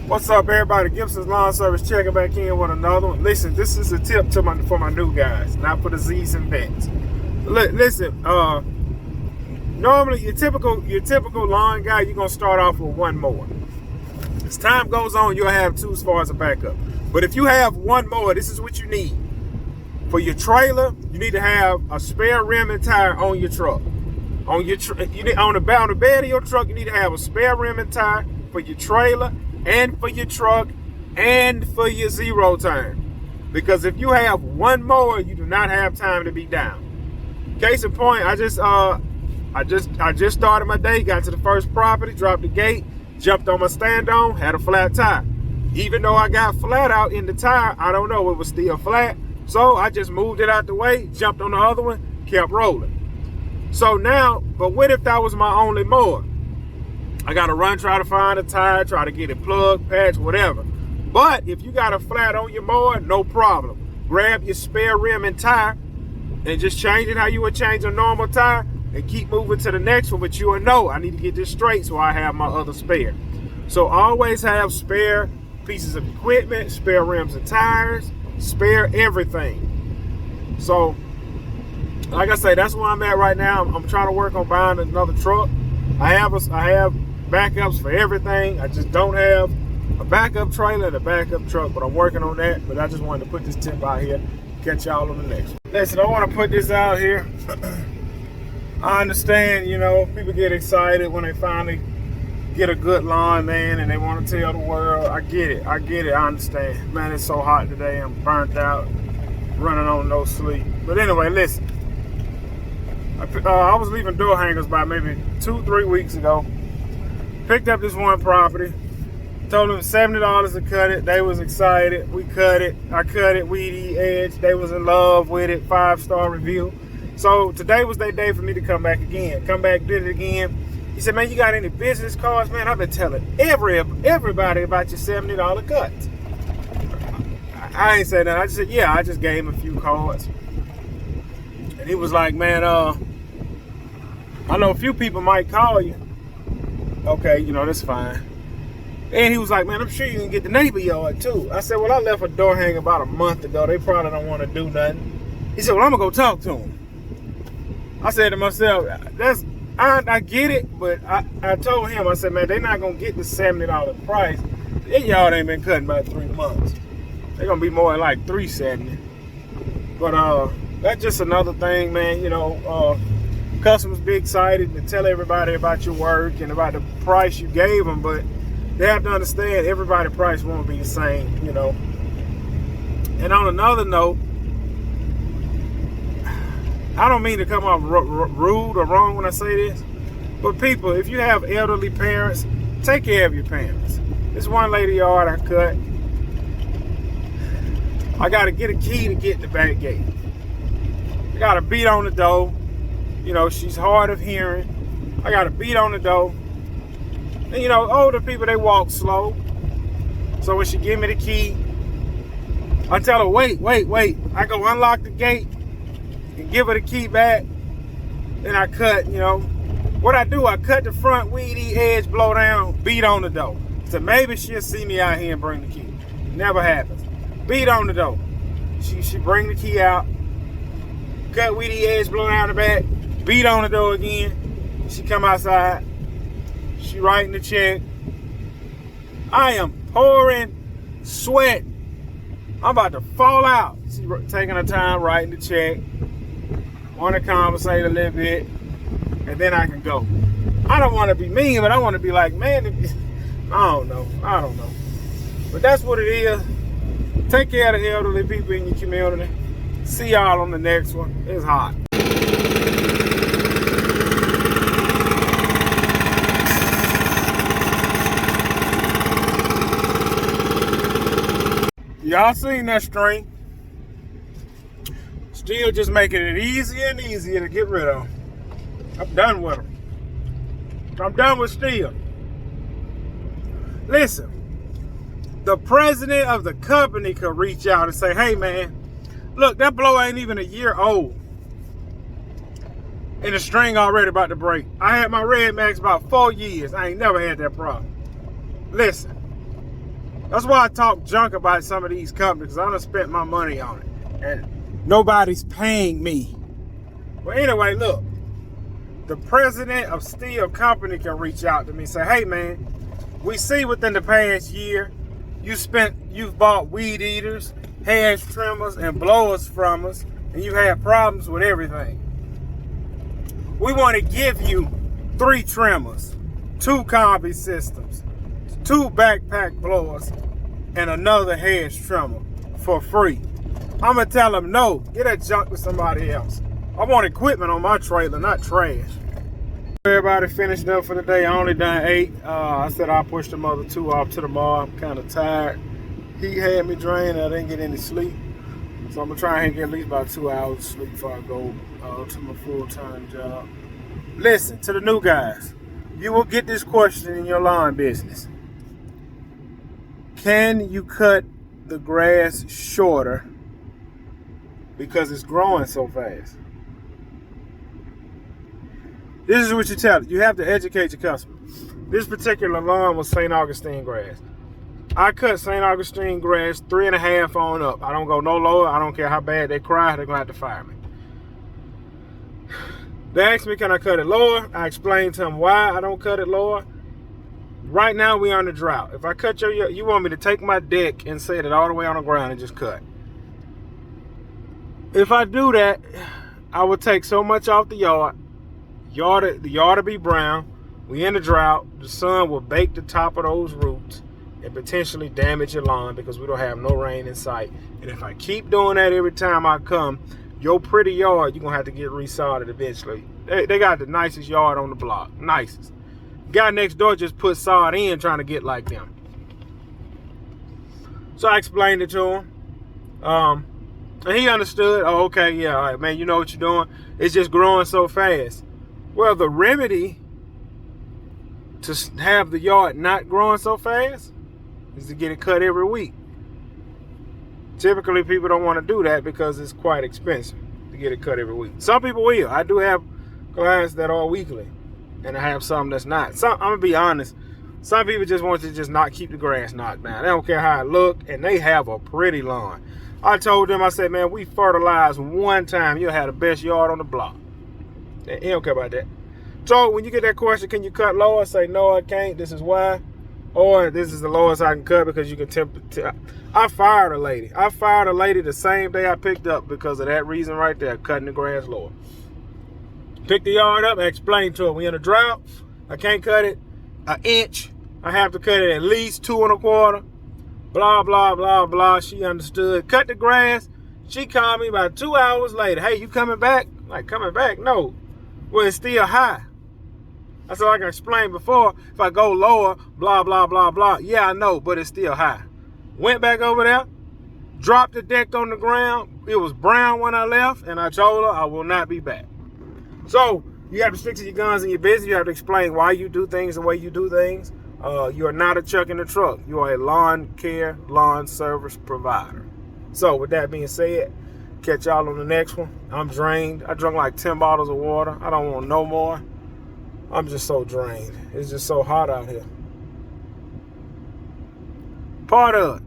What's up, everybody? Gibson's Lawn Service checking back in with another one. Listen, this is a tip for my new guys, not for the Z's and vets. Listen, normally your typical lawn guy, you're gonna start off with one mower. As time goes on, you'll have two as far as a backup. But if you have one mower, this is what you need. For your trailer, you need to have a spare rim and tire on your truck. On the bed of your truck, you need to have a spare rim and tire for your trailer and for your truck and for your zero turn. Because if you have one mower, you do not have time to be down. Case in point, I just started my day, got to the first property, dropped the gate, jumped on my stand-on, had a flat tire. Even though I got flat out in the tire, I don't know, it was still flat. So I just moved it out the way, jumped on the other one, kept rolling. So now, but what if that was my only mower? I gotta try to find a tire, try to get it plugged, patched, whatever. But if you got a flat on your mower, no problem. Grab your spare rim and tire and just change it how you would change a normal tire and keep moving to the next one. But you will know, I need to get this straight so I have my other spare. So always have spare pieces of equipment, spare rims and tires, spare everything. So, like I say, that's where I'm at right now. I'm trying to work on buying another truck. I have backups for everything. I just don't have a backup trailer and a backup truck, but I'm working on that. But I just wanted to put this tip out here. Catch y'all on the next one. Listen, I want to put this out here. I understand, people get excited when they finally get a good lawn, man, and they want to tell the world. I get it. I understand. Man, it's so hot today. I'm burnt out, running on no sleep. But anyway, listen. I was leaving door hangers by maybe 2-3 weeks ago. Picked up this one property. Told them $70 to cut it. They was excited. We cut it. I cut it. Weedy edge. They was in love with it. 5-star review. So today was their day for me to come back again. Come back, did it again. He said, man, you got any business cards? Man, I've been telling everybody about your $70 cuts. I ain't said that. I just said, yeah, I just gave him a few cards. And he was like, man, I know a few people might call you. Okay, that's fine. And he was like, man, I'm sure you can get the neighbor yard too. I said, well, I left a door hanger about a month ago. They probably don't want to do nothing. He said, well, I'm going to go talk to him. I said to myself, I get it, but I told him, I said, man, they're not going to get the $70 price. That yard ain't been cut in about 3 months. They're going to be more like $370. But that's just another thing, man. Customers be excited to tell everybody about your work and about the price you gave them, but they have to understand everybody's price won't be the same, And on another note, I don't mean to come off rude or wrong when I say this, but people, if you have elderly parents, take care of your parents. This one lady yard I cut, I got to get a key to get in the back gate. I got to beat on the door. She's hard of hearing. I got to beat on the door. And, older people, they walk slow. So when she give me the key, I tell her, wait. I go unlock the gate and give her the key back. Then I cut, What I do, I cut the front weedy edge, blow down, beat on the door. So maybe she'll see me out here and bring the key. Never happens. Beat on the door. She bring the key out. Cut weedy edge, blow down the back. Beat on the door again. She come outside. She writing the check. I am pouring sweat. I'm about to fall out. She taking her time writing the check. Want to conversate a little bit. And then I can go. I don't want to be mean, but I want to be like, man, I don't know. But that's what it is. Take care of the elderly people in your community. See y'all on the next one. It's hot. Y'all seen that string? Stihl just making it easier and easier to get rid of. I'm done with them. I'm done with Stihl. Listen, the president of the company could reach out and say, hey man, look, that blower ain't even a year old. And the string already about to break. I had my Red Max about 4 years. I ain't never had that problem. Listen, That's why I talk junk about some of these companies, because I done spent my money on it. And nobody's paying me. Well, anyway, look. The president of Stihl Company can reach out to me and say, hey, man, we see within the past year you've bought weed eaters, hash trimmers, and blowers from us, and you've had problems with everything. We want to give you 3 trimmers, 2 combi systems, 2 backpack blowers, and another hash trimmer for free. I'm going to tell them, no, get that junk to somebody else. I want equipment on my trailer, not trash. Everybody finished up for the day. I only done 8. I said I'll push the other 2 off to tomorrow. I'm kind of tired. He had me drained. I didn't get any sleep. So I'm going to try and get at least about 2 hours of sleep before I go to my full-time job. Listen, to the new guys, you will get this question in your lawn business. Can you cut the grass shorter because it's growing so fast? This is what you tell it. You have to educate your customer. This particular lawn was St. Augustine grass. I cut St. Augustine grass 3.5 on up. I don't go no lower. I don't care how bad they cry. They're going to have to fire me. They asked me, can I cut it lower? I explained to them why I don't cut it lower. Right now, we are in a drought. If I cut you want me to take my deck and set it all the way on the ground and just cut. If I do that, I will take so much off the yard. The yard will be brown. We in a drought. The sun will bake the top of those roots and potentially damage your lawn because we don't have no rain in sight. And if I keep doing that every time I come, your pretty yard, you're going to have to get resodded eventually. They got the nicest yard on the block. Nicest. Guy next door just put sod in trying to get like them. So I explained it to him. And he understood. Oh, okay, yeah, all right, man, you know what you're doing. It's just growing so fast. Well, the remedy to have the yard not growing so fast is to get it cut every week. Typically, people don't want to do that because it's quite expensive to get it cut every week. Some people will. I do have clients that are weekly, and I have some that's not. I'm going to be honest. Some people just want to just not keep the grass knocked down. They don't care how it look, and they have a pretty lawn. I told them, I said, man, we fertilize one time, you'll have the best yard on the block. He don't care about that. So when you get that question, can you cut lower? Say, no, I can't. This is why. Or this is the lowest I can cut because you can I fired a lady. I fired a lady the same day I picked up because of that reason right there, cutting the grass lower. Picked the yard up, I explained to her, we in a drought. I can't cut it an inch. I have to cut it at least 2 1/4. Blah, blah, blah, blah. She understood. Cut the grass. She called me about 2 hours later. Hey, you coming back? Like, coming back? No. Well, it's still high. That's like I explained before. If I go lower, blah, blah, blah, blah. Yeah, I know, but it's still high. Went back over there, dropped the deck on the ground. It was brown when I left, and I told her I will not be back. So you have to stick to your guns in your business. You have to explain why you do things the way you do things. You are not a chuck in the truck. You are a lawn care, lawn service provider. So with that being said, catch y'all on the next one. I'm drained. I drank like 10 bottles of water. I don't want no more. I'm just so drained. It's just so hot out here. Part of it.